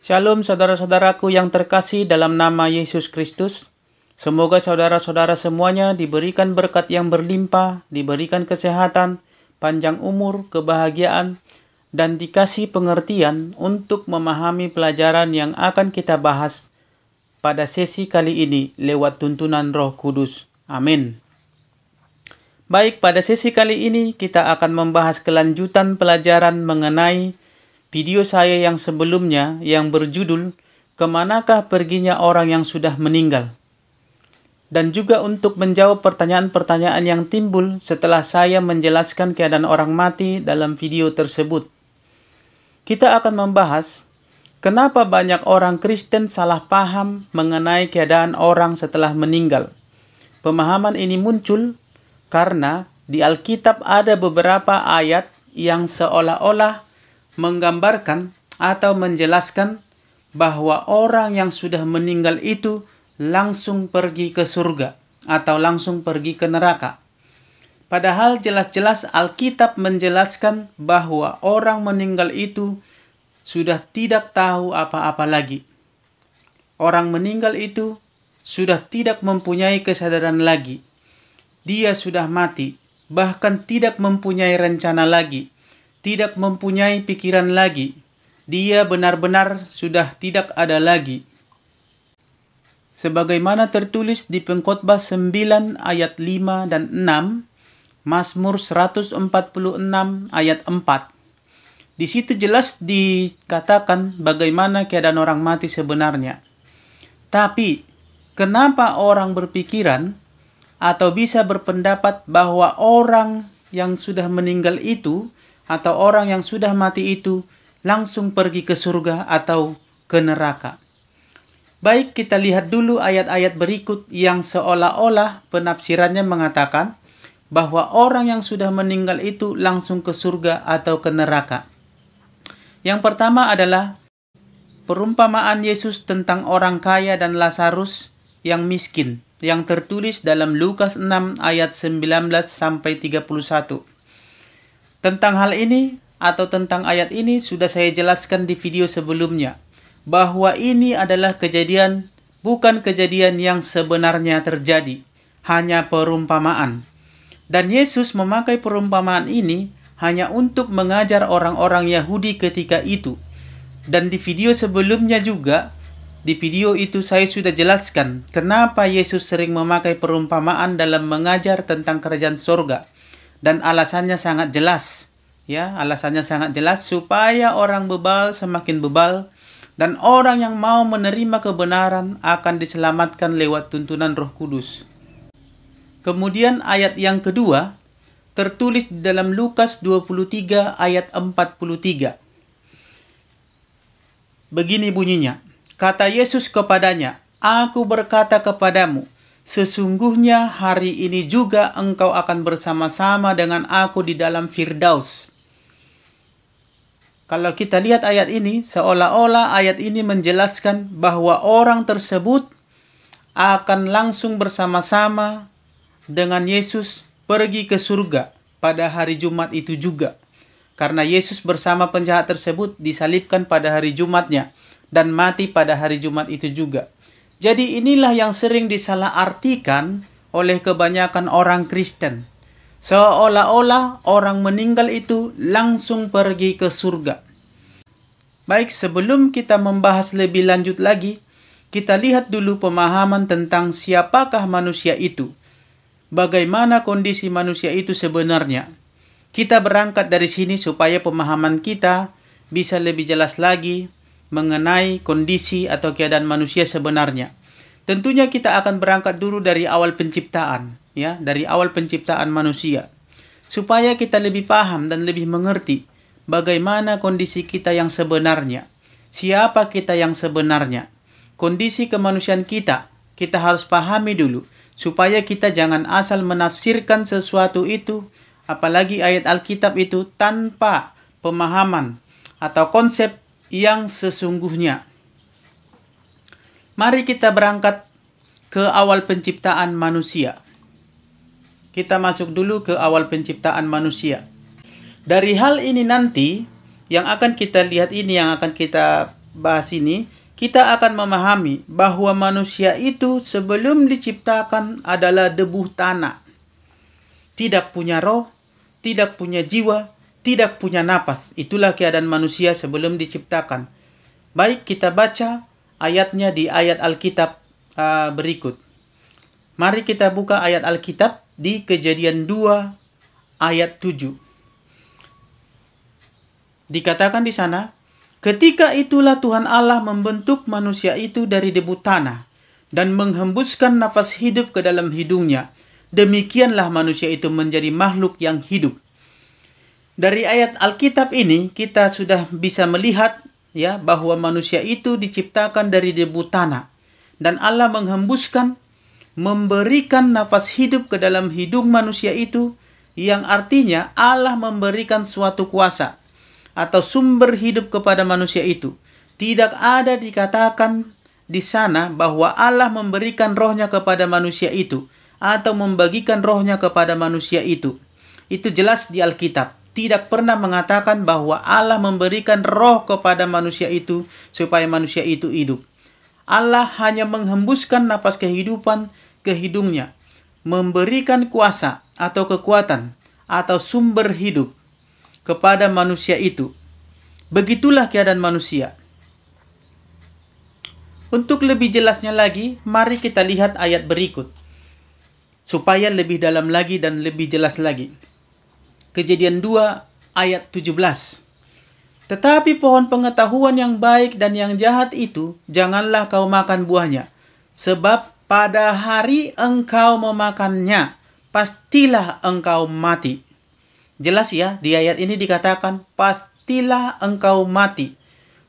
Shalom saudara-saudaraku yang terkasih dalam nama Yesus Kristus. Semoga saudara-saudara semuanya diberikan berkat yang berlimpah, diberikan kesehatan, panjang umur, kebahagiaan, dan dikasih pengertian untuk memahami pelajaran yang akan kita bahas pada sesi kali ini lewat tuntunan Roh Kudus. Amin. Baik, pada sesi kali ini kita akan membahas kelanjutan pelajaran mengenai video saya yang sebelumnya yang berjudul "Kemanakah perginya orang yang sudah meninggal?" Dan juga untuk menjawab pertanyaan-pertanyaan yang timbul setelah saya menjelaskan keadaan orang mati dalam video tersebut. Kita akan membahas kenapa banyak orang Kristen salah paham mengenai keadaan orang setelah meninggal. Pemahaman ini muncul karena di Alkitab ada beberapa ayat yang seolah-olah menggambarkan atau menjelaskan bahwa orang yang sudah meninggal itu langsung pergi ke surga atau langsung pergi ke neraka. Padahal jelas-jelas Alkitab menjelaskan bahwa orang meninggal itu sudah tidak tahu apa-apa lagi. Orang meninggal itu sudah tidak mempunyai kesadaran lagi. Dia sudah mati, bahkan tidak mempunyai rencana lagi, tidak mempunyai pikiran lagi. Dia benar-benar sudah tidak ada lagi. Sebagaimana tertulis di Pengkhotbah 9 ayat 5 dan 6, Mazmur 146 ayat 4. Di situ jelas dikatakan bagaimana keadaan orang mati sebenarnya. Tapi, kenapa orang berpikiran atau bisa berpendapat bahwa orang yang sudah meninggal itu atau orang yang sudah mati itu langsung pergi ke surga atau ke neraka? Baik, kita lihat dulu ayat-ayat berikut yang seolah-olah penafsirannya mengatakan bahwa orang yang sudah meninggal itu langsung ke surga atau ke neraka. Yang pertama adalah perumpamaan Yesus tentang orang kaya dan Lazarus yang miskin, yang tertulis dalam Lukas 6 ayat 19 sampai 31. Tentang hal ini atau tentang ayat ini sudah saya jelaskan di video sebelumnya, bahwa ini adalah kejadian, bukan kejadian yang sebenarnya terjadi, hanya perumpamaan. Dan Yesus memakai perumpamaan ini hanya untuk mengajar orang-orang Yahudi ketika itu. Dan di video sebelumnya juga, di video itu saya sudah jelaskan kenapa Yesus sering memakai perumpamaan dalam mengajar tentang kerajaan surga. Dan alasannya sangat jelas. Ya, alasannya sangat jelas supaya orang bebal semakin bebal dan orang yang mau menerima kebenaran akan diselamatkan lewat tuntunan Roh Kudus. Kemudian ayat yang kedua tertulis di dalam Lukas 23 ayat 43. Begini bunyinya. Kata Yesus kepadanya, "Aku berkata kepadamu, sesungguhnya hari ini juga engkau akan bersama-sama dengan aku di dalam Firdaus." Kalau kita lihat ayat ini, seolah-olah ayat ini menjelaskan bahwa orang tersebut akan langsung bersama-sama dengan Yesus pergi ke surga pada hari Jumat itu juga. Karena Yesus bersama penjahat tersebut disalibkan pada hari Jumatnya dan mati pada hari Jumat itu juga. Jadi inilah yang sering disalahartikan oleh kebanyakan orang Kristen. Seolah-olah orang meninggal itu langsung pergi ke surga. Baik, sebelum kita membahas lebih lanjut lagi, kita lihat dulu pemahaman tentang siapakah manusia itu. Bagaimana kondisi manusia itu sebenarnya. Kita berangkat dari sini supaya pemahaman kita bisa lebih jelas lagi mengenai kondisi atau keadaan manusia sebenarnya. Tentunya kita akan berangkat dulu dari awal penciptaan, ya, dari awal penciptaan manusia. Supaya kita lebih paham dan lebih mengerti bagaimana kondisi kita yang sebenarnya. Siapa kita yang sebenarnya? Kondisi kemanusiaan kita harus pahami dulu supaya kita jangan asal menafsirkan sesuatu itu, apalagi ayat Alkitab itu tanpa pemahaman atau konsep yang sesungguhnya. Mari kita berangkat ke awal penciptaan manusia. Kita masuk dulu ke awal penciptaan manusia. Dari hal ini nanti, yang akan kita lihat ini, yang akan kita bahas ini, kita akan memahami bahwa manusia itu sebelum diciptakan adalah debu tanah. Tidak punya roh, tidak punya jiwa, tidak punya napas. Itulah keadaan manusia sebelum diciptakan. Baik, kita baca ayatnya di ayat Alkitab berikut. Mari kita buka ayat Alkitab di Kejadian 2 ayat 7. Dikatakan di sana, ketika itulah Tuhan Allah membentuk manusia itu dari debu tanah dan menghembuskan nafas hidup ke dalam hidungnya. Demikianlah manusia itu menjadi makhluk yang hidup. Dari ayat Alkitab ini kita sudah bisa melihat ya bahwa manusia itu diciptakan dari debu tanah dan Allah menghembuskan, memberikan nafas hidup ke dalam hidung manusia itu, yang artinya Allah memberikan suatu kuasa atau sumber hidup kepada manusia itu. Tidak ada dikatakan di sana bahwa Allah memberikan rohnya kepada manusia itu atau membagikan rohnya kepada manusia itu. Itu jelas di Alkitab. Tidak pernah mengatakan bahwa Allah memberikan roh kepada manusia itu supaya manusia itu hidup. Allah hanya menghembuskan napas kehidupan ke hidungnya, memberikan kuasa atau kekuatan atau sumber hidup kepada manusia itu. Begitulah keadaan manusia. Untuk lebih jelasnya lagi, mari kita lihat ayat berikut supaya lebih dalam lagi dan lebih jelas lagi. Kejadian 2 ayat 17. Tetapi pohon pengetahuan yang baik dan yang jahat itu janganlah kau makan buahnya, sebab pada hari engkau memakannya pastilah engkau mati. Jelas ya, di ayat ini dikatakan pastilah engkau mati.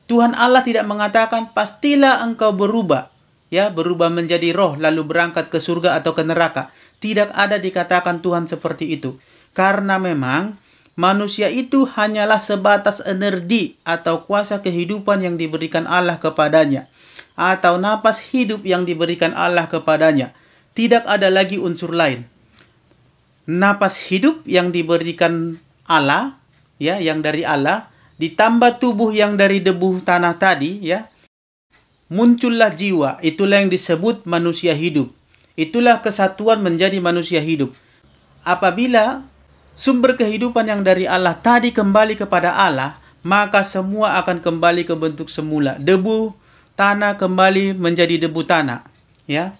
Tuhan Allah tidak mengatakan pastilah engkau berubah, ya, berubah menjadi roh lalu berangkat ke surga atau ke neraka. Tidak ada dikatakan Tuhan seperti itu. Karena memang manusia itu hanyalah sebatas energi atau kuasa kehidupan yang diberikan Allah kepadanya, atau napas hidup yang diberikan Allah kepadanya. Tidak ada lagi unsur lain. Napas hidup yang diberikan Allah, ya, yang dari Allah, ditambah tubuh yang dari debu tanah tadi, ya, muncullah jiwa. Itulah yang disebut manusia hidup. Itulah kesatuan menjadi manusia hidup. Apabila sumber kehidupan yang dari Allah tadi kembali kepada Allah, maka semua akan kembali ke bentuk semula. Debu tanah kembali menjadi debu tanah, ya.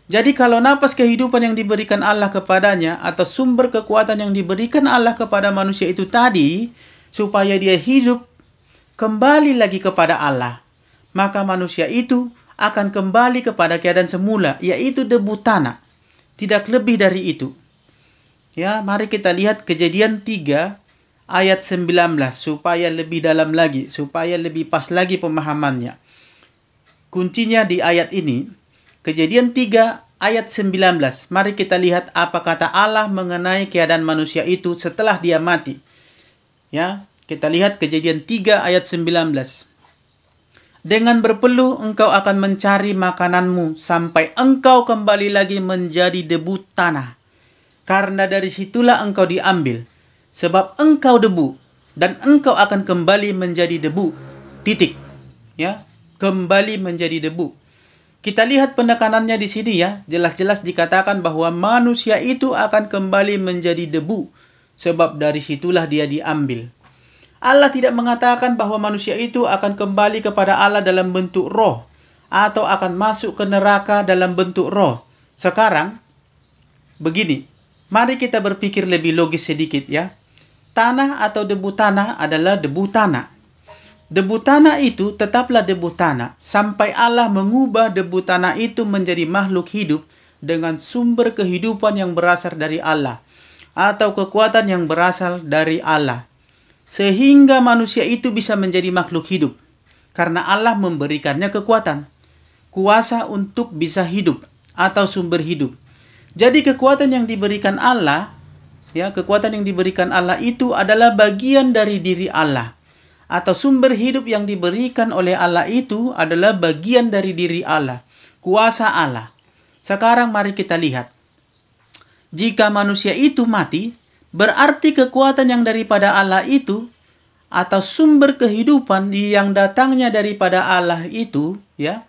Jadi kalau napas kehidupan yang diberikan Allah kepadanya atau sumber kekuatan yang diberikan Allah kepada manusia itu tadi supaya dia hidup kembali lagi kepada Allah, maka manusia itu akan kembali kepada keadaan semula, yaitu debu tanah. Tidak lebih dari itu. Ya, mari kita lihat Kejadian 3 ayat 19 supaya lebih dalam lagi, supaya lebih pas lagi pemahamannya. Kuncinya di ayat ini. Kejadian 3 ayat 19. Mari kita lihat apa kata Allah mengenai keadaan manusia itu setelah dia mati. Ya, kita lihat Kejadian 3 ayat 19. Dengan berpeluh engkau akan mencari makananmu sampai engkau kembali lagi menjadi debu tanah. Karena dari situlah engkau diambil. Sebab engkau debu dan engkau akan kembali menjadi debu. Titik. Ya, kembali menjadi debu. Kita lihat penekanannya di sini ya. Jelas-jelas dikatakan bahwa manusia itu akan kembali menjadi debu. Sebab dari situlah dia diambil. Allah tidak mengatakan bahwa manusia itu akan kembali kepada Allah dalam bentuk roh atau akan masuk ke neraka dalam bentuk roh. Sekarang, begini, mari kita berpikir lebih logis sedikit ya. Tanah atau debu tanah adalah debu tanah. Debu tanah itu tetaplah debu tanah sampai Allah mengubah debu tanah itu menjadi makhluk hidup dengan sumber kehidupan yang berasal dari Allah atau kekuatan yang berasal dari Allah. Sehingga manusia itu bisa menjadi makhluk hidup. Karena Allah memberikannya kekuatan. Kuasa untuk bisa hidup. Atau sumber hidup. Jadi kekuatan yang diberikan Allah. Ya, kekuatan yang diberikan Allah itu adalah bagian dari diri Allah. Atau sumber hidup yang diberikan oleh Allah itu adalah bagian dari diri Allah. Kuasa Allah. Sekarang mari kita lihat. Jika manusia itu mati, berarti kekuatan yang daripada Allah itu atau sumber kehidupan yang datangnya daripada Allah itu, ya,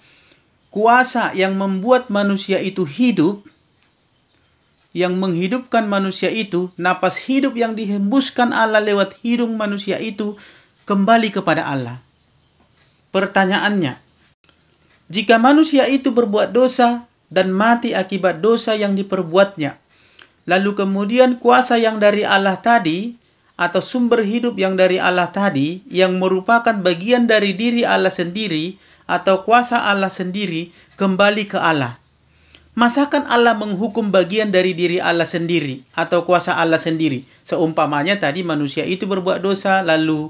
kuasa yang membuat manusia itu hidup, yang menghidupkan manusia itu, napas hidup yang dihembuskan Allah lewat hidung manusia itu kembali kepada Allah. Pertanyaannya, jika manusia itu berbuat dosa dan mati akibat dosa yang diperbuatnya, lalu kemudian kuasa yang dari Allah tadi, atau sumber hidup yang dari Allah tadi, yang merupakan bagian dari diri Allah sendiri, atau kuasa Allah sendiri, kembali ke Allah. Masakan Allah menghukum bagian dari diri Allah sendiri, atau kuasa Allah sendiri? Seumpamanya tadi manusia itu berbuat dosa, lalu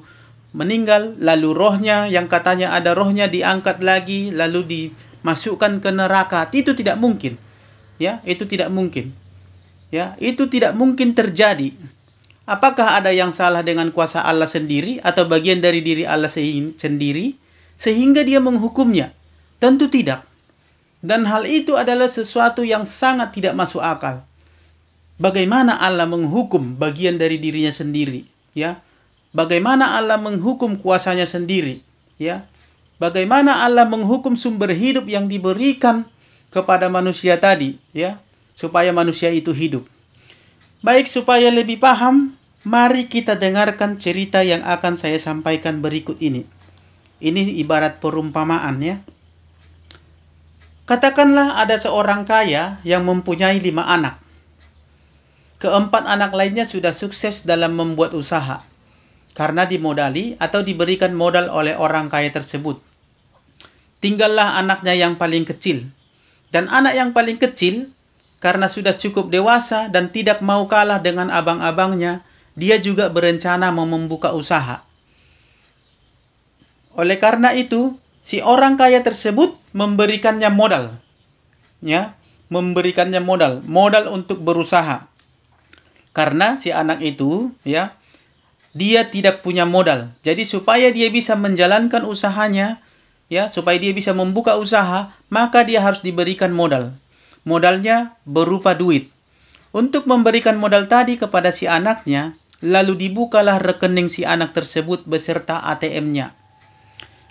meninggal, lalu rohnya yang katanya ada rohnya diangkat lagi, lalu dimasukkan ke neraka. Itu tidak mungkin. Ya, itu tidak mungkin. Ya, itu tidak mungkin terjadi. Apakah ada yang salah dengan kuasa Allah sendiri atau bagian dari diri Allah sendiri sehingga dia menghukumnya? Tentu tidak. Dan hal itu adalah sesuatu yang sangat tidak masuk akal. Bagaimana Allah menghukum bagian dari dirinya sendiri? Ya, bagaimana Allah menghukum kuasanya sendiri? Ya, bagaimana Allah menghukum sumber hidup yang diberikan kepada manusia tadi? Ya, supaya manusia itu hidup. Baik, supaya lebih paham, mari kita dengarkan cerita yang akan saya sampaikan berikut ini. Ini ibarat perumpamaan, ya. Katakanlah ada seorang kaya yang mempunyai 5 anak. Keempat anak lainnya sudah sukses dalam membuat usaha karena dimodali atau diberikan modal oleh orang kaya tersebut. Tinggallah anaknya yang paling kecil. Dan anak yang paling kecil, karena sudah cukup dewasa dan tidak mau kalah dengan abang-abangnya, dia juga berencana mau membuka usaha. Oleh karena itu, si orang kaya tersebut memberikannya modal. Ya, memberikannya modal untuk berusaha. Karena si anak itu, ya, dia tidak punya modal. Jadi supaya dia bisa menjalankan usahanya, ya, supaya dia bisa membuka usaha, maka dia harus diberikan modal. Modalnya berupa duit. Untuk memberikan modal tadi kepada si anaknya, lalu dibukalah rekening si anak tersebut beserta ATM-nya.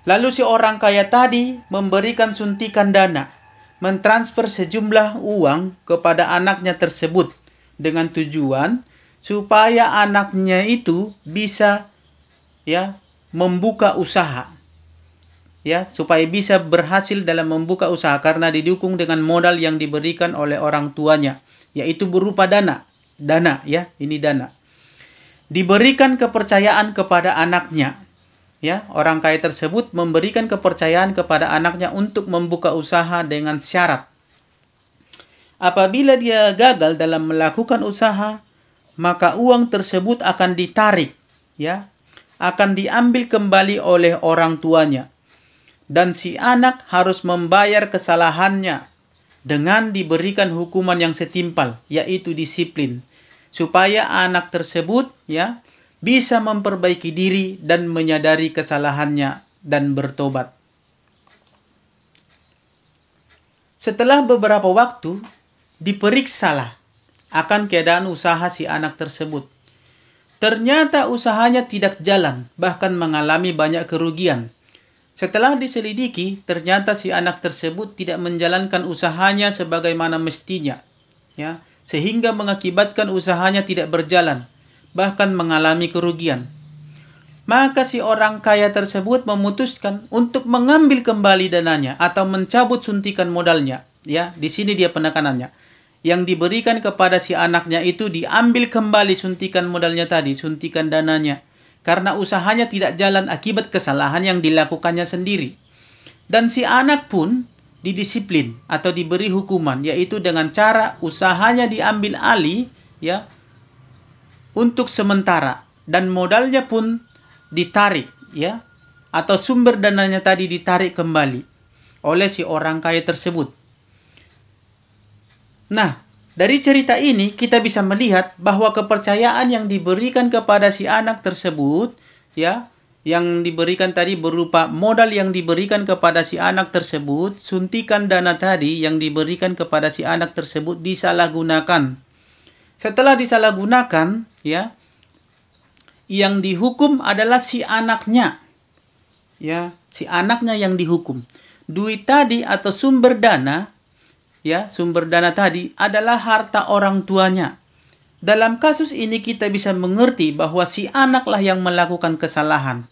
Lalu si orang kaya tadi memberikan suntikan dana, mentransfer sejumlah uang kepada anaknya tersebut dengan tujuan supaya anaknya itu bisa, ya, membuka usaha. Ya, supaya bisa berhasil dalam membuka usaha karena didukung dengan modal yang diberikan oleh orang tuanya, yaitu berupa dana. Dana, ya, ini dana. Diberikan kepercayaan kepada anaknya. Ya, orang kaya tersebut memberikan kepercayaan kepada anaknya untuk membuka usaha dengan syarat. Apabila dia gagal dalam melakukan usaha, maka uang tersebut akan ditarik, ya, akan diambil kembali oleh orang tuanya. Dan si anak harus membayar kesalahannya dengan diberikan hukuman yang setimpal, yaitu disiplin, supaya anak tersebut, ya, bisa memperbaiki diri dan menyadari kesalahannya dan bertobat. Setelah beberapa waktu, diperiksalah akan keadaan usaha si anak tersebut. Ternyata usahanya tidak jalan, bahkan mengalami banyak kerugian. Setelah diselidiki, ternyata si anak tersebut tidak menjalankan usahanya sebagaimana mestinya, ya, sehingga mengakibatkan usahanya tidak berjalan, bahkan mengalami kerugian. Maka si orang kaya tersebut memutuskan untuk mengambil kembali dananya atau mencabut suntikan modalnya. Ya, di sini dia penekanannya. Yang diberikan kepada si anaknya itu diambil kembali suntikan modalnya tadi, suntikan dananya. Karena usahanya tidak jalan akibat kesalahan yang dilakukannya sendiri. Dan si anak pun didisiplin atau diberi hukuman, yaitu dengan cara usahanya diambil alih, ya, untuk sementara, dan modalnya pun ditarik, ya, atau sumber dananya tadi ditarik kembali oleh si orang kaya tersebut. Nah, dari cerita ini kita bisa melihat bahwa kepercayaan yang diberikan kepada si anak tersebut, ya, yang diberikan tadi berupa modal yang diberikan kepada si anak tersebut, suntikan dana tadi yang diberikan kepada si anak tersebut disalahgunakan. Setelah disalahgunakan, ya, yang dihukum adalah si anaknya. Ya, si anaknya yang dihukum. Duit tadi atau sumber dana, ya, sumber dana tadi adalah harta orang tuanya. Dalam kasus ini kita bisa mengerti bahwa si anaklah yang melakukan kesalahan.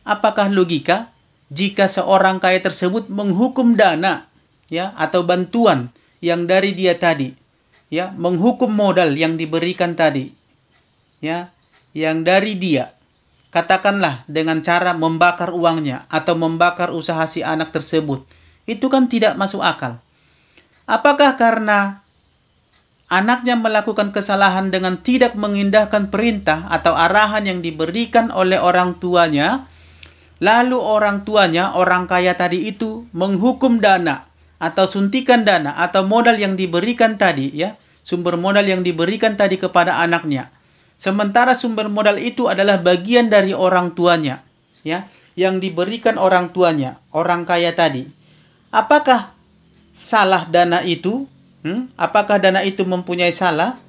Apakah logika jika seorang kaya tersebut menghukum dana, ya, atau bantuan yang dari dia tadi, ya, menghukum modal yang diberikan tadi, ya, yang dari dia, katakanlah dengan cara membakar uangnya atau membakar usaha si anak tersebut, itu kan tidak masuk akal. Apakah karena anaknya melakukan kesalahan dengan tidak mengindahkan perintah atau arahan yang diberikan oleh orang tuanya, lalu orang tuanya, orang kaya tadi itu menghukum dana atau suntikan dana atau modal yang diberikan tadi, ya, sumber modal yang diberikan tadi kepada anaknya. Sementara sumber modal itu adalah bagian dari orang tuanya, ya, yang diberikan orang tuanya, orang kaya tadi. Apakah salah dana itu? Apakah dana itu mempunyai salah?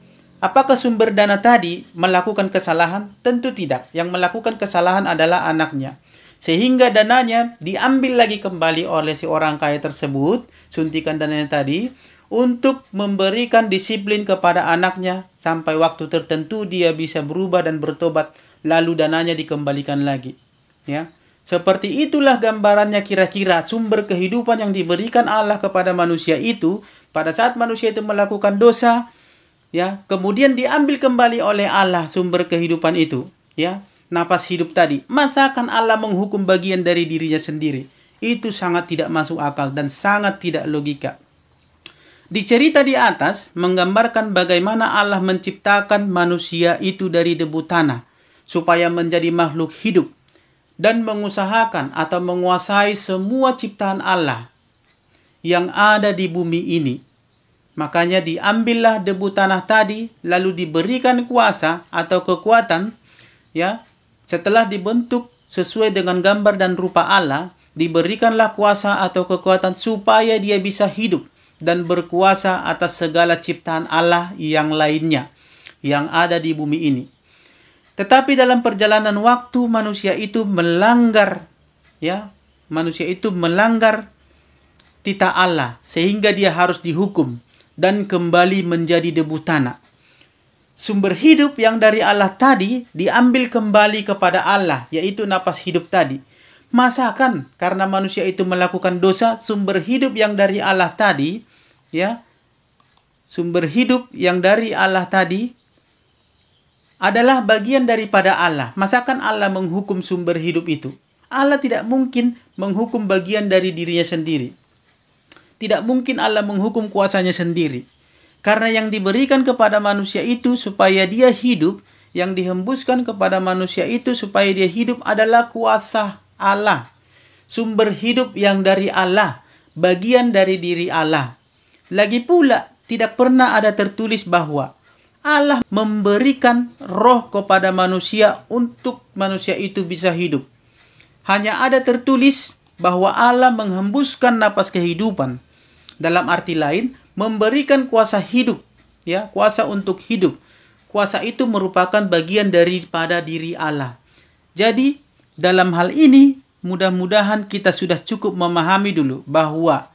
Apakah sumber dana tadi melakukan kesalahan? Tentu tidak. Yang melakukan kesalahan adalah anaknya. Sehingga dananya diambil lagi kembali oleh si orang kaya tersebut, suntikan dananya tadi, untuk memberikan disiplin kepada anaknya sampai waktu tertentu dia bisa berubah dan bertobat, lalu dananya dikembalikan lagi. Ya, seperti itulah gambarannya kira-kira sumber kehidupan yang diberikan Allah kepada manusia itu pada saat manusia itu melakukan dosa, ya, kemudian diambil kembali oleh Allah sumber kehidupan itu, ya, napas hidup tadi. Masa akan Allah menghukum bagian dari dirinya sendiri? Itu sangat tidak masuk akal dan sangat tidak logika. Di cerita di atas menggambarkan bagaimana Allah menciptakan manusia itu dari debu tanah supaya menjadi makhluk hidup dan mengusahakan atau menguasai semua ciptaan Allah yang ada di bumi ini. Makanya diambillah debu tanah tadi lalu diberikan kuasa atau kekuatan, ya, setelah dibentuk sesuai dengan gambar dan rupa Allah, diberikanlah kuasa atau kekuatan supaya dia bisa hidup dan berkuasa atas segala ciptaan Allah yang lainnya yang ada di bumi ini. Tetapi dalam perjalanan waktu manusia itu melanggar, ya, manusia itu melanggar titah Allah sehingga dia harus dihukum dan kembali menjadi debu tanah. Sumber hidup yang dari Allah tadi diambil kembali kepada Allah, yaitu napas hidup tadi. Masakan karena manusia itu melakukan dosa, sumber hidup yang dari Allah tadi, ya, sumber hidup yang dari Allah tadi adalah bagian daripada Allah. Masakan Allah menghukum sumber hidup itu? Allah tidak mungkin menghukum bagian dari dirinya sendiri. Tidak mungkin Allah menghukum kuasanya sendiri. Karena yang diberikan kepada manusia itu supaya dia hidup, yang dihembuskan kepada manusia itu supaya dia hidup adalah kuasa Allah. Sumber hidup yang dari Allah, bagian dari diri Allah. Lagi pula, tidak pernah ada tertulis bahwa Allah memberikan roh kepada manusia untuk manusia itu bisa hidup. Hanya ada tertulis bahwa Allah menghembuskan napas kehidupan. Dalam arti lain, memberikan kuasa hidup, ya, kuasa untuk hidup. Kuasa itu merupakan bagian daripada diri Allah. Jadi, dalam hal ini, mudah-mudahan kita sudah cukup memahami dulu bahwa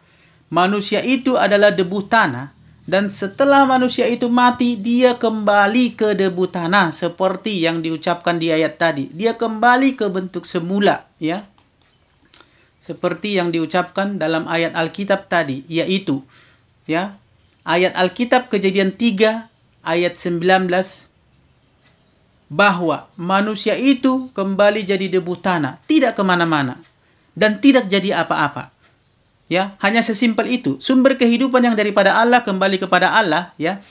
manusia itu adalah debu tanah, dan setelah manusia itu mati, dia kembali ke debu tanah seperti yang diucapkan di ayat tadi. Dia kembali ke bentuk semula, ya. Seperti yang diucapkan dalam ayat Alkitab tadi, yaitu, ya, ayat Alkitab Kejadian 3 ayat 19, bahwa manusia itu kembali jadi debu tanah, tidak kemana-mana dan tidak jadi apa-apa. Ya, hanya sesimpel itu. Sumber kehidupan yang daripada Allah kembali kepada Allah, ya.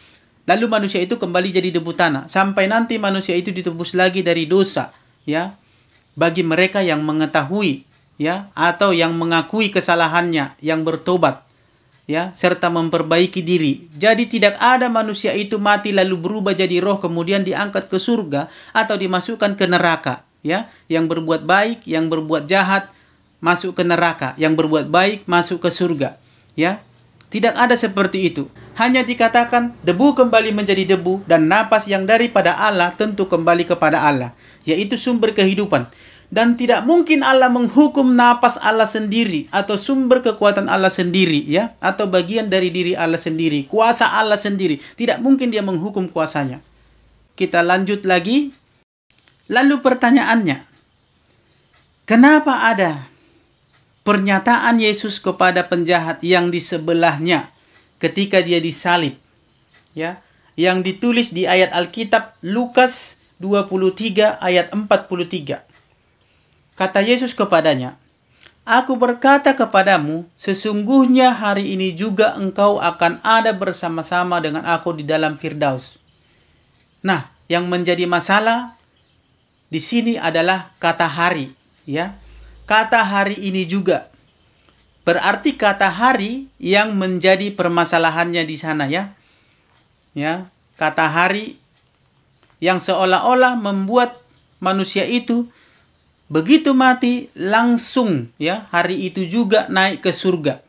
Lalu manusia itu kembali jadi debu tanah sampai nanti manusia itu ditebus lagi dari dosa, ya. Bagi mereka yang mengetahui, ya, atau yang mengakui kesalahannya, yang bertobat, ya, serta memperbaiki diri. Jadi tidak ada manusia itu mati lalu berubah jadi roh kemudian diangkat ke surga atau dimasukkan ke neraka, ya. Yang berbuat baik, yang berbuat jahat masuk ke neraka, yang berbuat baik masuk ke surga, ya. Tidak ada seperti itu. Hanya dikatakan debu kembali menjadi debu dan napas yang daripada Allah tentu kembali kepada Allah, yaitu sumber kehidupan. Dan tidak mungkin Allah menghukum napas Allah sendiri atau sumber kekuatan Allah sendiri, ya, atau bagian dari diri Allah sendiri, kuasa Allah sendiri. Tidak mungkin dia menghukum kuasanya. Kita lanjut lagi. Lalu pertanyaannya, kenapa ada pernyataan Yesus kepada penjahat yang di sebelahnya ketika dia disalib, ya, yang ditulis di ayat Alkitab Lukas 23 ayat 43. Kata Yesus kepadanya, "Aku berkata kepadamu, sesungguhnya hari ini juga engkau akan ada bersama-sama dengan aku di dalam Firdaus." Nah, yang menjadi masalah di sini adalah kata hari, ya. Kata hari ini juga. Berarti kata hari yang menjadi permasalahannya di sana, ya. Ya, kata hari yang seolah-olah membuat manusia itu begitu mati langsung, ya, hari itu juga naik ke surga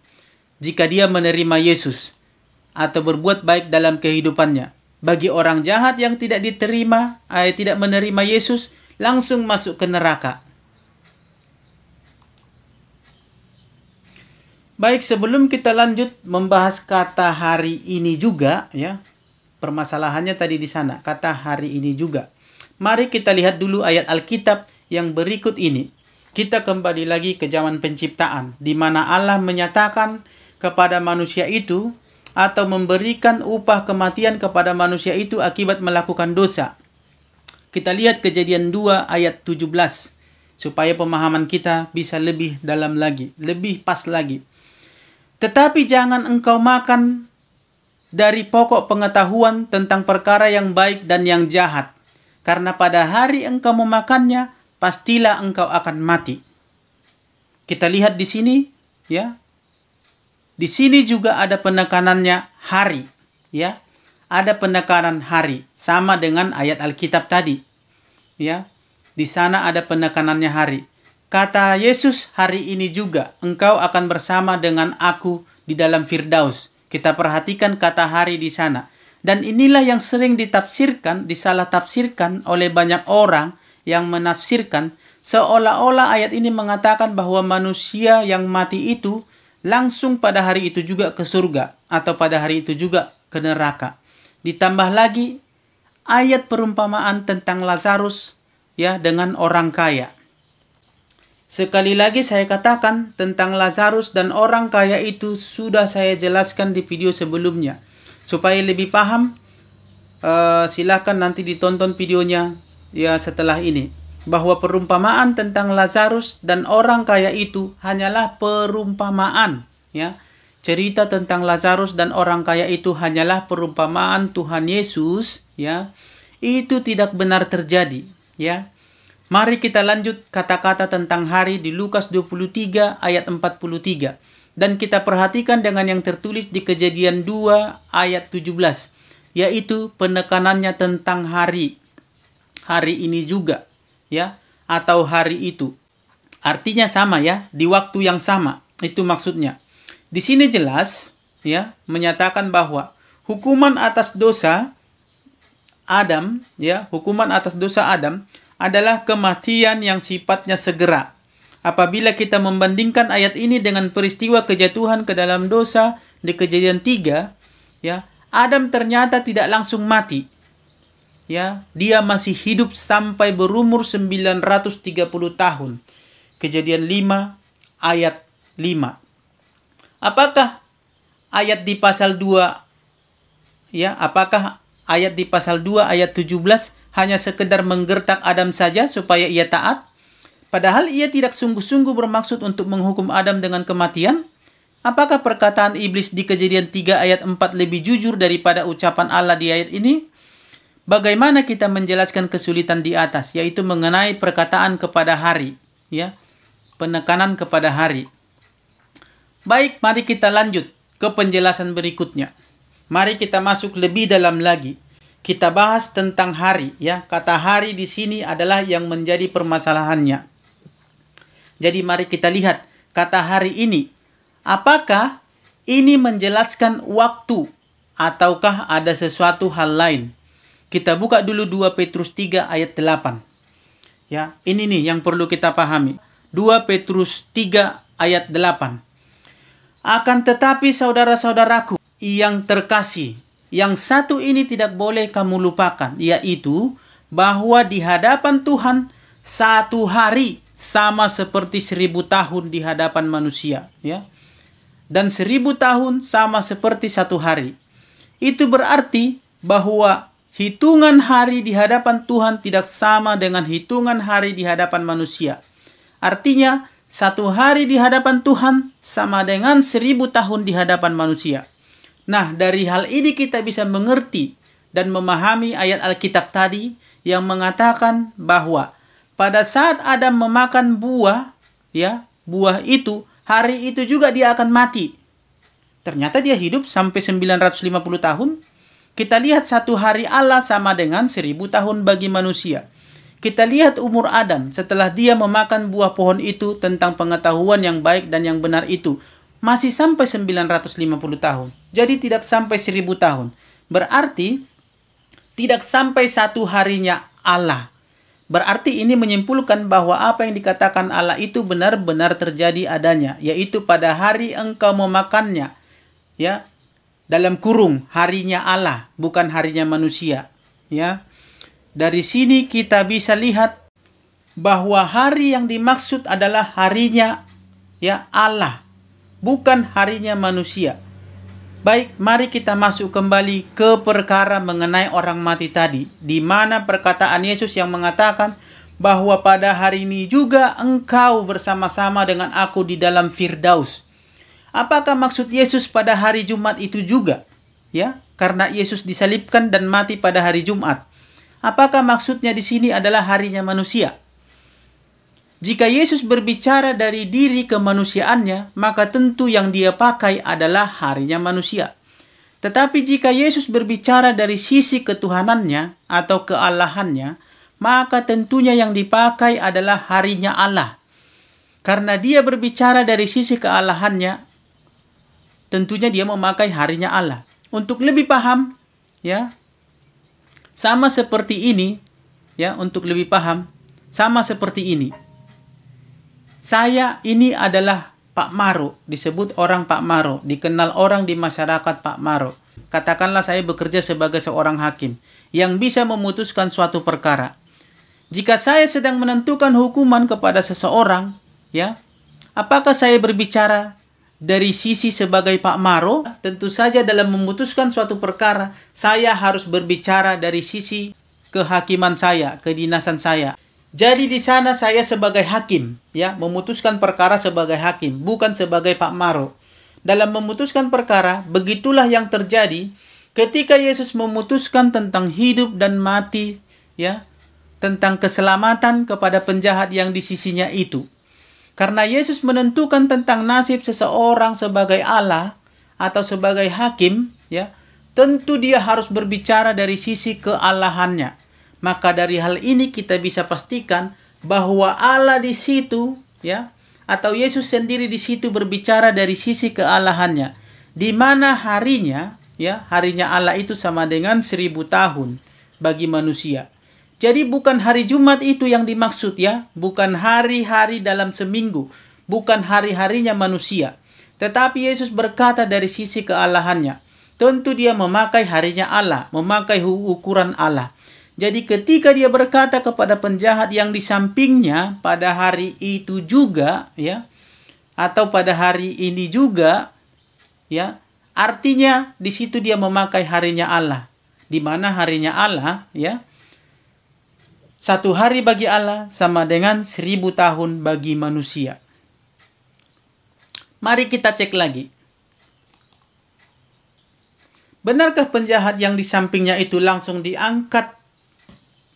jika dia menerima Yesus atau berbuat baik dalam kehidupannya. Bagi orang jahat yang tidak tidak menerima Yesus, langsung masuk ke neraka. Baik, sebelum kita lanjut membahas kata hari ini juga, ya, permasalahannya tadi di sana, kata hari ini juga. Mari kita lihat dulu ayat Alkitab yang berikut ini. Kita kembali lagi ke zaman penciptaan, di mana Allah menyatakan kepada manusia itu atau memberikan upah kematian kepada manusia itu akibat melakukan dosa. Kita lihat Kejadian 2 ayat 17 supaya pemahaman kita bisa lebih dalam lagi, lebih pas lagi. "Tetapi jangan engkau makan dari pokok pengetahuan tentang perkara yang baik dan yang jahat, karena pada hari engkau memakannya, pastilah engkau akan mati." Kita lihat di sini, ya. Di sini juga ada penekanannya hari, ya. Ada penekanan hari sama dengan ayat Alkitab tadi. Ya. Di sana ada penekanannya hari. Kata Yesus, "Hari ini juga engkau akan bersama dengan aku di dalam Firdaus." Kita perhatikan kata hari di sana. Dan inilah yang sering ditafsirkan, disalah tafsirkan oleh banyak orang yang menafsirkan seolah-olah ayat ini mengatakan bahwa manusia yang mati itu langsung pada hari itu juga ke surga atau pada hari itu juga ke neraka. Ditambah lagi ayat perumpamaan tentang Lazarus, ya, dengan orang kaya. Sekali lagi saya katakan tentang Lazarus dan orang kaya itu sudah saya jelaskan di video sebelumnya. Supaya lebih paham, silakan nanti ditonton videonya, ya, setelah ini. Bahwa perumpamaan tentang Lazarus dan orang kaya itu hanyalah perumpamaan, ya. Cerita tentang Lazarus dan orang kaya itu hanyalah perumpamaan Tuhan Yesus, ya. Itu tidak benar terjadi, ya. Mari kita lanjut kata-kata tentang hari di Lukas 23 ayat 43. Dan kita perhatikan dengan yang tertulis di Kejadian 2 ayat 17. Yaitu penekanannya tentang hari. Hari ini juga, ya, atau hari itu. Artinya sama, ya, di waktu yang sama. Itu maksudnya. Di sini jelas, ya, menyatakan bahwa hukuman atas dosa Adam, ya, hukuman atas dosa Adam adalah kematian yang sifatnya segera. Apabila kita membandingkan ayat ini dengan peristiwa kejatuhan ke dalam dosa di Kejadian 3, ya, Adam ternyata tidak langsung mati. Ya, dia masih hidup sampai berumur 930 tahun. Kejadian 5 ayat 5. Apakah ayat di pasal 2, ya, apakah ayat di pasal 2 ayat 17 hanya sekedar menggertak Adam saja supaya ia taat? Padahal ia tidak sungguh-sungguh bermaksud untuk menghukum Adam dengan kematian? Apakah perkataan iblis di Kejadian 3 ayat 4 lebih jujur daripada ucapan Allah di ayat ini? Bagaimana kita menjelaskan kesulitan di atas, yaitu mengenai perkataan kepada hari, ya, penekanan kepada hari. Baik, mari kita lanjut ke penjelasan berikutnya. Mari kita masuk lebih dalam lagi. Kita bahas tentang hari, ya. Kata hari di sini adalah yang menjadi permasalahannya. Jadi mari kita lihat kata hari ini. Apakah ini menjelaskan waktu ataukah ada sesuatu hal lain? Kita buka dulu 2 Petrus 3 ayat 8. Ya, ini nih yang perlu kita pahami. 2 Petrus 3 ayat 8. Akan tetapi saudara-saudaraku yang terkasih, yang satu ini tidak boleh kamu lupakan, yaitu bahwa di hadapan Tuhan satu hari sama seperti 1000 tahun di hadapan manusia, ya. Dan 1000 tahun sama seperti satu hari. Itu berarti bahwa hitungan hari di hadapan Tuhan tidak sama dengan hitungan hari di hadapan manusia. Artinya, satu hari di hadapan Tuhan sama dengan 1000 tahun di hadapan manusia. Nah, dari hal ini kita bisa mengerti dan memahami ayat Alkitab tadi yang mengatakan bahwa pada saat Adam memakan buah, ya, buah itu, hari itu juga dia akan mati. Ternyata dia hidup sampai 950 tahun. Kita lihat satu hari Allah sama dengan 1000 tahun bagi manusia. Kita lihat umur Adam setelah dia memakan buah pohon itu tentang pengetahuan yang baik dan yang benar itu. Masih sampai 950 tahun. Jadi tidak sampai 1000 tahun. Berarti tidak sampai satu harinya Allah. Berarti ini menyimpulkan bahwa apa yang dikatakan Allah itu benar-benar terjadi adanya. Yaitu pada hari engkau memakannya. Ya, dalam kurung harinya Allah, bukan harinya manusia. Ya, dari sini kita bisa lihat bahwa hari yang dimaksud adalah harinya, ya, Allah, bukan harinya manusia. Baik, mari kita masuk kembali ke perkara mengenai orang mati tadi, di mana perkataan Yesus yang mengatakan bahwa pada hari ini juga engkau bersama-sama dengan aku di dalam Firdaus. Apakah maksud Yesus pada hari Jumat itu juga? Ya, karena Yesus disalibkan dan mati pada hari Jumat. Apakah maksudnya di sini adalah harinya manusia? Jika Yesus berbicara dari diri kemanusiaannya, maka tentu yang dia pakai adalah harinya manusia. Tetapi jika Yesus berbicara dari sisi ketuhanannya atau kealahannya, maka tentunya yang dipakai adalah harinya Allah. Karena dia berbicara dari sisi kealahannya, tentunya dia memakai harinya Allah. Untuk lebih paham, ya, sama seperti ini, ya, untuk lebih paham, sama seperti ini. Saya ini adalah Pak Maro, disebut orang Pak Maro, dikenal orang di masyarakat Pak Maro. Katakanlah saya bekerja sebagai seorang hakim yang bisa memutuskan suatu perkara. Jika saya sedang menentukan hukuman kepada seseorang, ya, apakah saya berbicara dari sisi sebagai Pak Maro? Tentu saja dalam memutuskan suatu perkara, saya harus berbicara dari sisi kehakiman saya, kedinasan saya. Jadi di sana saya sebagai hakim, ya, memutuskan perkara sebagai hakim, bukan sebagai Pak Maro. Dalam memutuskan perkara, begitulah yang terjadi ketika Yesus memutuskan tentang hidup dan mati, ya, tentang keselamatan kepada penjahat yang di sisinya itu. Karena Yesus menentukan tentang nasib seseorang sebagai Allah atau sebagai hakim, ya, tentu dia harus berbicara dari sisi kealahannya. Maka dari hal ini kita bisa pastikan bahwa Allah di situ, ya, atau Yesus sendiri di situ berbicara dari sisi kealahannya, di mana harinya, ya, harinya Allah itu sama dengan 1000 tahun bagi manusia. Jadi bukan hari Jumat itu yang dimaksud, ya, bukan hari-hari dalam seminggu, bukan hari-harinya manusia. Tetapi Yesus berkata dari sisi kealahannya. Tentu dia memakai harinya Allah, memakai ukuran Allah. Jadi ketika dia berkata kepada penjahat yang di sampingnya pada hari itu juga, ya, atau pada hari ini juga, ya, artinya di situ dia memakai harinya Allah. Di mana harinya Allah, ya, satu hari bagi Allah sama dengan 1000 tahun bagi manusia. Mari kita cek lagi. Benarkah penjahat yang di sampingnya itu langsung diangkat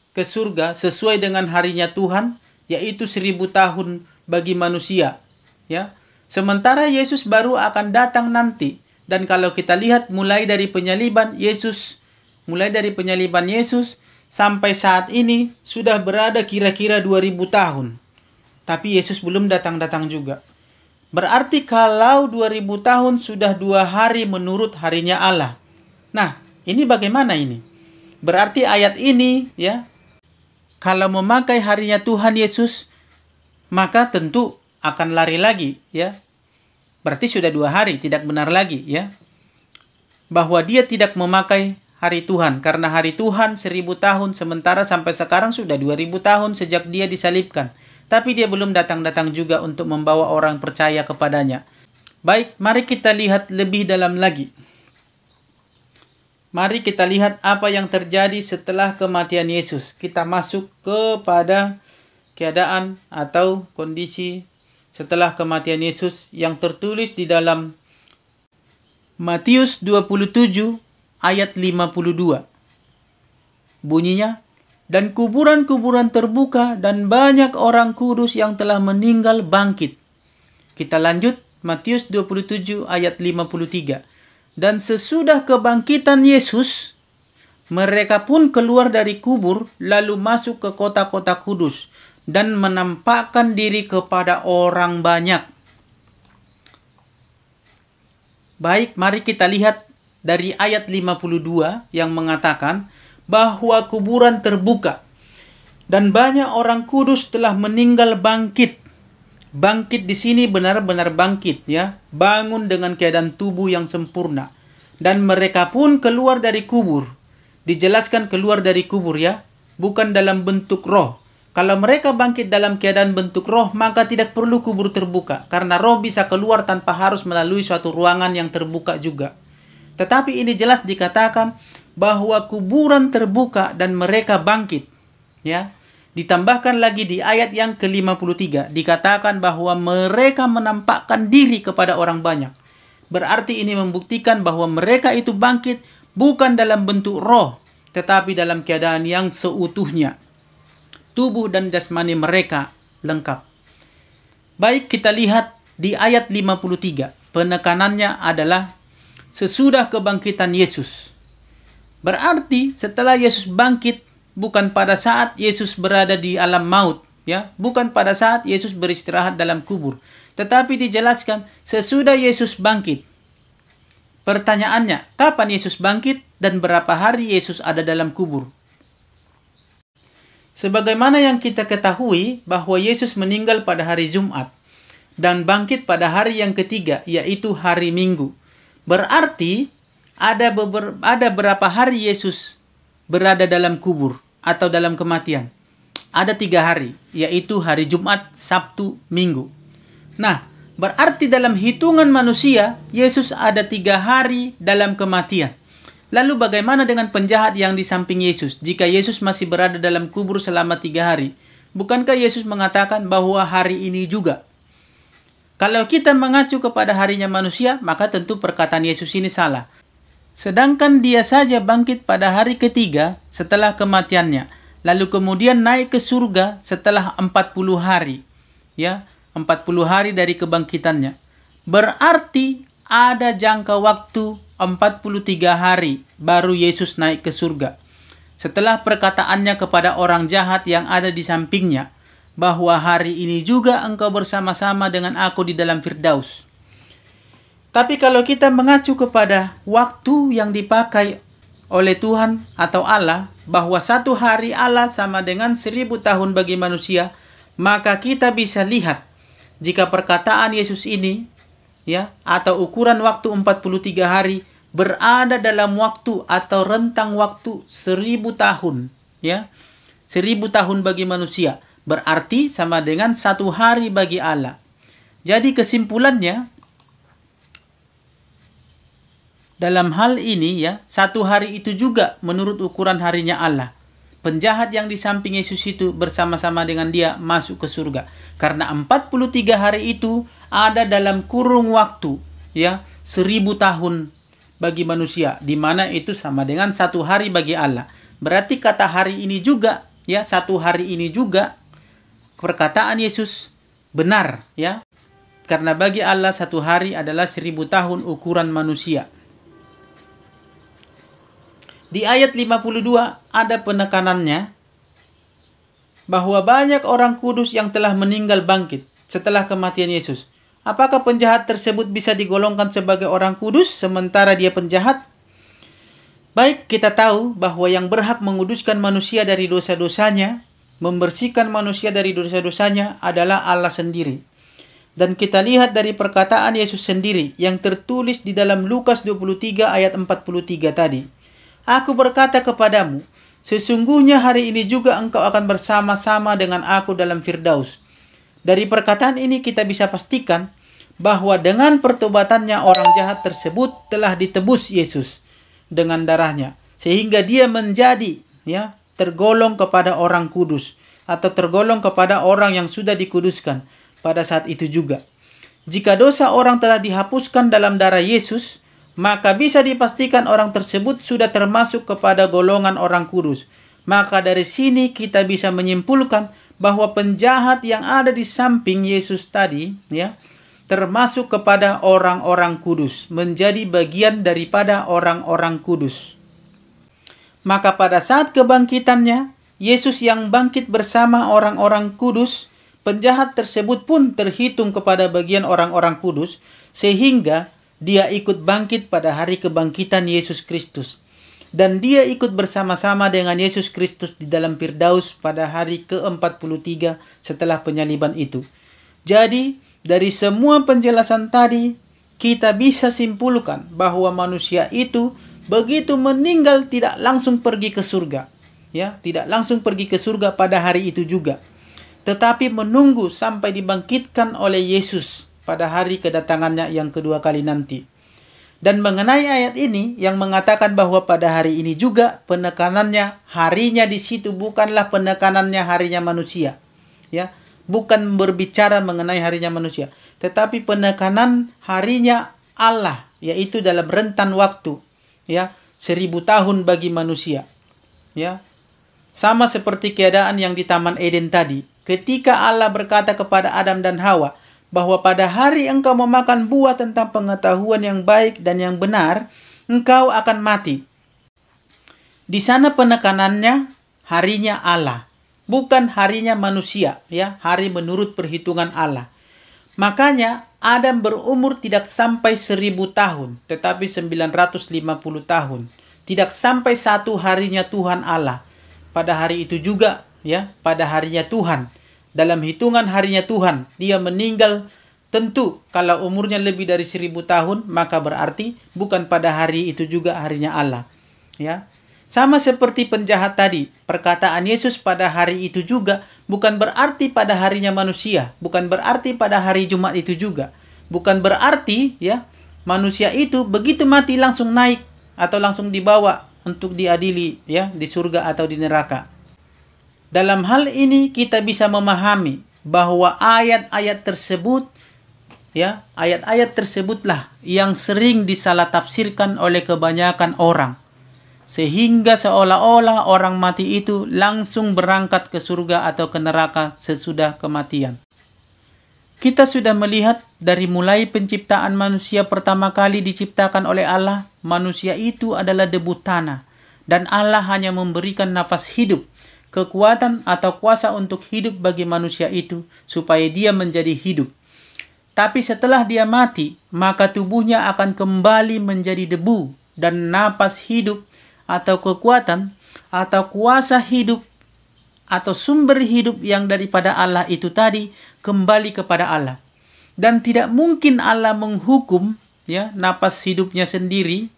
ke surga sesuai dengan harinya Tuhan, yaitu 1000 tahun bagi manusia, ya. Sementara Yesus baru akan datang nanti. Dan kalau kita lihat mulai dari penyaliban Yesus sampai saat ini sudah berada kira-kira 2000 tahun. Tapi Yesus belum datang-datang juga. Berarti kalau 2000 tahun sudah 2 hari menurut harinya Allah. Nah, ini bagaimana ini? Berarti ayat ini ya, kalau memakai harinya Tuhan Yesus, maka tentu akan lari lagi ya. Berarti sudah 2 hari, tidak benar lagi ya. Bahwa dia tidak memakai hari Tuhan, karena hari Tuhan 1000 tahun, sementara sampai sekarang sudah 2000 tahun sejak dia disalibkan. Tapi dia belum datang-datang juga untuk membawa orang percaya kepadanya. Baik, mari kita lihat lebih dalam lagi. Mari kita lihat apa yang terjadi setelah kematian Yesus. Kita masuk kepada keadaan atau kondisi setelah kematian Yesus yang tertulis di dalam Matius 27 ayat 52. Bunyinya, dan kuburan-kuburan terbuka dan banyak orang kudus yang telah meninggal bangkit. Kita lanjut, Matius 27 ayat 53. Dan sesudah kebangkitan Yesus, mereka pun keluar dari kubur lalu masuk ke kota-kota kudus dan menampakkan diri kepada orang banyak. Baik, mari kita lihat dari ayat 52 yang mengatakan bahwa kuburan terbuka dan banyak orang kudus telah meninggal bangkit. Bangkit di sini benar-benar bangkit ya, bangun dengan keadaan tubuh yang sempurna. Dan mereka pun keluar dari kubur. Dijelaskan keluar dari kubur ya, bukan dalam bentuk roh. Kalau mereka bangkit dalam keadaan bentuk roh, maka tidak perlu kubur terbuka, karena roh bisa keluar tanpa harus melalui suatu ruangan yang terbuka juga. Tetapi ini jelas dikatakan bahwa kuburan terbuka dan mereka bangkit ya. Ditambahkan lagi di ayat yang ke-53, dikatakan bahwa mereka menampakkan diri kepada orang banyak. Berarti ini membuktikan bahwa mereka itu bangkit bukan dalam bentuk roh, tetapi dalam keadaan yang seutuhnya. Tubuh dan jasmani mereka lengkap. Baik, kita lihat di ayat 53. Penekanannya adalah sesudah kebangkitan Yesus. Berarti setelah Yesus bangkit, bukan pada saat Yesus berada di alam maut, ya, bukan pada saat Yesus beristirahat dalam kubur, tetapi dijelaskan sesudah Yesus bangkit. Pertanyaannya, kapan Yesus bangkit dan berapa hari Yesus ada dalam kubur? Sebagaimana yang kita ketahui bahwa Yesus meninggal pada hari Jumat dan bangkit pada hari yang ketiga, yaitu hari Minggu. Berarti ada berapa hari Yesus berada dalam kubur atau dalam kematian? Ada 3 hari, yaitu hari Jumat, Sabtu, Minggu. Nah, berarti dalam hitungan manusia, Yesus ada 3 hari dalam kematian. Lalu bagaimana dengan penjahat yang di samping Yesus? Jika Yesus masih berada dalam kubur selama 3 hari, bukankah Yesus mengatakan bahwa hari ini juga? Kalau kita mengacu kepada harinya manusia, maka tentu perkataan Yesus ini salah. Sedangkan dia saja bangkit pada hari ketiga setelah kematiannya. Lalu kemudian naik ke surga setelah 40 hari. Ya, 40 hari dari kebangkitannya. Berarti ada jangka waktu 43 hari baru Yesus naik ke surga. Setelah perkataannya kepada orang jahat yang ada di sampingnya, bahwa hari ini juga engkau bersama-sama dengan aku di dalam Firdaus. Tapi kalau kita mengacu kepada waktu yang dipakai oleh Tuhan atau Allah, bahwa 1 hari Allah sama dengan 1000 tahun bagi manusia, maka kita bisa lihat jika perkataan Yesus ini ya, atau ukuran waktu 43 hari berada dalam waktu atau rentang waktu 1000 tahun ya. 1000 tahun bagi manusia berarti sama dengan 1 hari bagi Allah. Jadi kesimpulannya, dalam hal ini ya, 1 hari itu juga menurut ukuran harinya Allah. Penjahat yang di samping Yesus itu bersama-sama dengan dia masuk ke surga. Karena 43 hari itu ada dalam kurung waktu ya, 1000 tahun bagi manusia, di mana itu sama dengan 1 hari bagi Allah. Berarti kata hari ini juga ya, 1 hari ini juga perkataan Yesus benar ya. Karena bagi Allah 1 hari adalah 1000 tahun ukuran manusia. Di ayat 52 ada penekanannya bahwa banyak orang kudus yang telah meninggal bangkit setelah kematian Yesus. Apakah penjahat tersebut bisa digolongkan sebagai orang kudus sementara dia penjahat? Baik, kita tahu bahwa yang berhak menguduskan manusia dari dosa-dosanya, membersihkan manusia dari dosa-dosanya adalah Allah sendiri. Dan kita lihat dari perkataan Yesus sendiri yang tertulis di dalam Lukas 23 ayat 43 tadi. Aku berkata kepadamu, sesungguhnya hari ini juga engkau akan bersama-sama dengan aku dalam Firdaus. Dari perkataan ini kita bisa pastikan bahwa dengan pertobatannya orang jahat tersebut telah ditebus Yesus dengan darahnya, sehingga dia menjadi tergolong kepada orang kudus atau tergolong kepada orang yang sudah dikuduskan pada saat itu juga. Jika dosa orang telah dihapuskan dalam darah Yesus, maka bisa dipastikan orang tersebut sudah termasuk kepada golongan orang kudus. Maka dari sini kita bisa menyimpulkan bahwa penjahat yang ada di samping Yesus tadi termasuk kepada orang-orang kudus, menjadi bagian daripada orang-orang kudus. Maka pada saat kebangkitannya, Yesus yang bangkit bersama orang-orang kudus, penjahat tersebut pun terhitung kepada bagian orang-orang kudus, sehingga dia ikut bangkit pada hari kebangkitan Yesus Kristus. Dan dia ikut bersama-sama dengan Yesus Kristus di dalam Firdaus pada hari ke-43 setelah penyaliban itu. Jadi, dari semua penjelasan tadi, kita bisa simpulkan bahwa manusia itu begitu meninggal tidak langsung pergi ke surga. Tidak langsung pergi ke surga pada hari itu juga. Tetapi menunggu sampai dibangkitkan oleh Yesus pada hari kedatangannya yang kedua kali nanti. Dan mengenai ayat ini yang mengatakan bahwa pada hari ini juga penekanannya harinya di situ bukanlah penekanannya harinya manusia. Bukan berbicara mengenai harinya manusia, tetapi penekanan harinya Allah, yaitu dalam rentan waktu 1000 tahun bagi manusia. Sama seperti keadaan yang di Taman Eden tadi, ketika Allah berkata kepada Adam dan Hawa bahwa pada hari engkau memakan buah tentang pengetahuan yang baik dan yang benar, engkau akan mati. Di sana penekanannya harinya Allah, bukan harinya manusia, hari menurut perhitungan Allah. Makanya Adam berumur tidak sampai 1000 tahun, tetapi 950 tahun. Tidak sampai satu harinya Tuhan Allah. Pada hari itu juga, pada harinya Tuhan. Dalam hitungan harinya Tuhan, dia meninggal. Tentu kalau umurnya lebih dari 1000 tahun, maka berarti bukan pada hari itu juga harinya Allah. Sama seperti penjahat tadi, perkataan Yesus pada hari itu juga bukan berarti pada harinya manusia, bukan berarti pada hari Jumat itu juga. Bukan berarti manusia itu begitu mati langsung naik atau langsung dibawa untuk diadili di surga atau di neraka. Dalam hal ini kita bisa memahami bahwa ayat-ayat tersebut ayat-ayat tersebutlah yang sering disalah tafsirkan oleh kebanyakan orang. Sehingga seolah-olah orang mati itu langsung berangkat ke surga atau ke neraka sesudah kematian. Kita sudah melihat dari mulai penciptaan manusia pertama kali diciptakan oleh Allah, manusia itu adalah debu tanah. Dan Allah hanya memberikan nafas hidup, kekuatan atau kuasa untuk hidup bagi manusia itu, supaya dia menjadi hidup. Tapi setelah dia mati, maka tubuhnya akan kembali menjadi debu, dan napas hidup atau kekuatan, atau kuasa hidup, atau sumber hidup yang daripada Allah itu tadi, kembali kepada Allah. Dan tidak mungkin Allah menghukum napas hidupnya sendiri,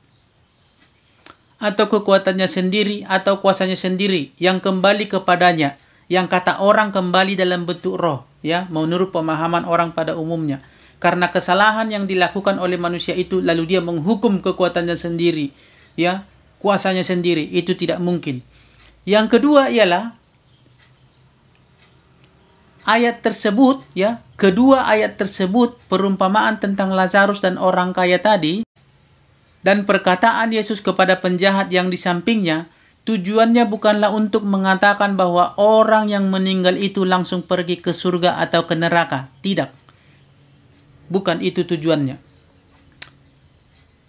atau kekuatannya sendiri, atau kuasanya sendiri, yang kembali kepadanya, yang kata orang kembali dalam bentuk roh, menurut pemahaman orang pada umumnya. Karena kesalahan yang dilakukan oleh manusia itu, lalu dia menghukum kekuatannya sendiri, kuasanya sendiri, itu tidak mungkin. Yang kedua ialah ayat tersebut, kedua ayat tersebut, perumpamaan tentang Lazarus dan orang kaya tadi, dan perkataan Yesus kepada penjahat yang di sampingnya, tujuannya bukanlah untuk mengatakan bahwa orang yang meninggal itu langsung pergi ke surga atau ke neraka. Tidak. Bukan itu tujuannya.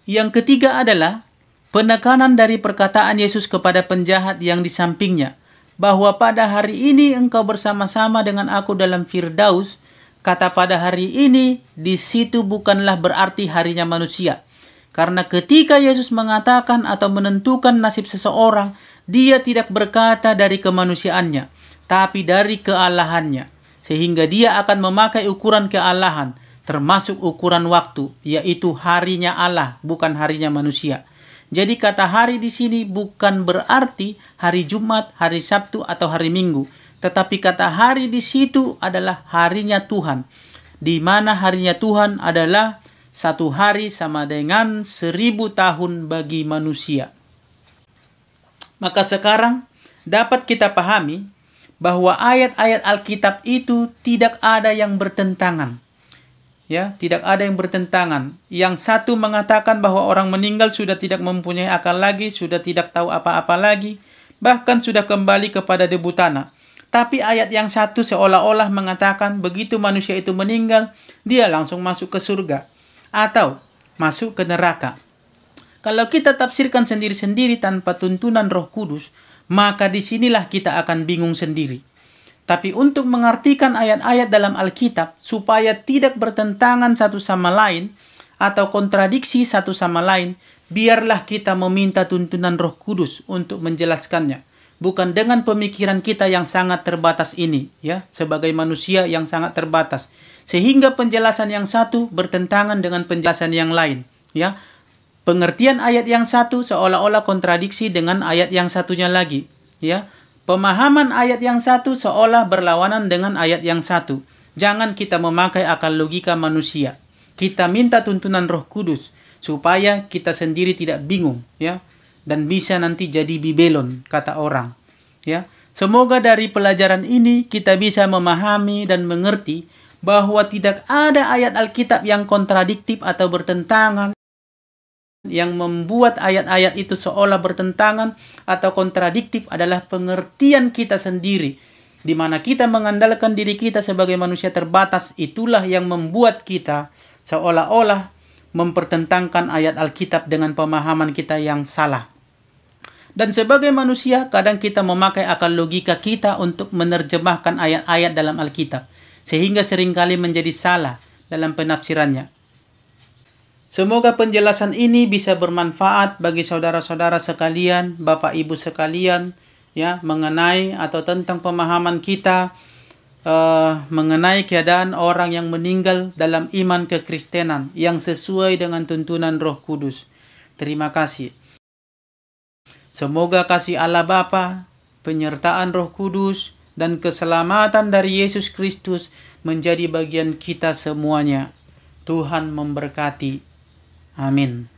Yang ketiga adalah penekanan dari perkataan Yesus kepada penjahat yang di sampingnya, bahwa pada hari ini engkau bersama-sama dengan aku dalam Firdaus. Kata pada hari ini, di situ bukanlah berarti harinya manusia. Karena ketika Yesus mengatakan atau menentukan nasib seseorang, dia tidak berkata dari kemanusiaannya, tapi dari kealahannya. Sehingga dia akan memakai ukuran kealahan, termasuk ukuran waktu, yaitu harinya Allah, bukan harinya manusia. Jadi kata hari di sini bukan berarti hari Jumat, hari Sabtu, atau hari Minggu. Tetapi kata hari di situ adalah harinya Tuhan. Di mana harinya Tuhan adalah satu hari sama dengan 1000 tahun bagi manusia. Maka sekarang dapat kita pahami bahwa ayat-ayat Alkitab itu tidak ada yang bertentangan. Ya, tidak ada yang bertentangan. Yang satu mengatakan bahwa orang meninggal sudah tidak mempunyai akal lagi, sudah tidak tahu apa-apa lagi, bahkan sudah kembali kepada debu tanah. Tapi ayat yang satu seolah-olah mengatakan begitu manusia itu meninggal, dia langsung masuk ke surga atau masuk ke neraka. Kalau kita tafsirkan sendiri-sendiri tanpa tuntunan Roh Kudus, maka disinilah kita akan bingung sendiri. Tapi untuk mengartikan ayat-ayat dalam Alkitab supaya tidak bertentangan satu sama lain atau kontradiksi satu sama lain, biarlah kita meminta tuntunan Roh Kudus untuk menjelaskannya. Bukan dengan pemikiran kita yang sangat terbatas ini, ya, sebagai manusia yang sangat terbatas. Sehingga penjelasan yang satu bertentangan dengan penjelasan yang lain, ya. Pengertian ayat yang satu seolah-olah kontradiksi dengan ayat yang satunya lagi, ya. Pemahaman ayat yang satu seolah berlawanan dengan ayat yang satu. Jangan kita memakai akal logika manusia. Kita minta tuntunan Roh Kudus supaya kita sendiri tidak bingung, ya, dan bisa nanti jadi bibelon, kata orang, ya. Semoga dari pelajaran ini kita bisa memahami dan mengerti bahwa tidak ada ayat Alkitab yang kontradiktif atau bertentangan, yang membuat ayat-ayat itu seolah bertentangan atau kontradiktif adalah pengertian kita sendiri, di mana kita mengandalkan diri kita sebagai manusia terbatas. Itulah yang membuat kita seolah-olah mempertentangkan ayat Alkitab dengan pemahaman kita yang salah. Dan sebagai manusia, kadang kita memakai akal logika kita untuk menerjemahkan ayat-ayat dalam Alkitab, sehingga seringkali menjadi salah dalam penafsirannya. Semoga penjelasan ini bisa bermanfaat bagi saudara-saudara sekalian, Bapak Ibu sekalian, ya, mengenai atau tentang pemahaman kita mengenai keadaan orang yang meninggal dalam iman kekristenan yang sesuai dengan tuntunan Roh Kudus. Terima kasih. Semoga kasih Allah Bapa, penyertaan Roh Kudus, dan keselamatan dari Yesus Kristus menjadi bagian kita semuanya. Tuhan memberkati. Amin.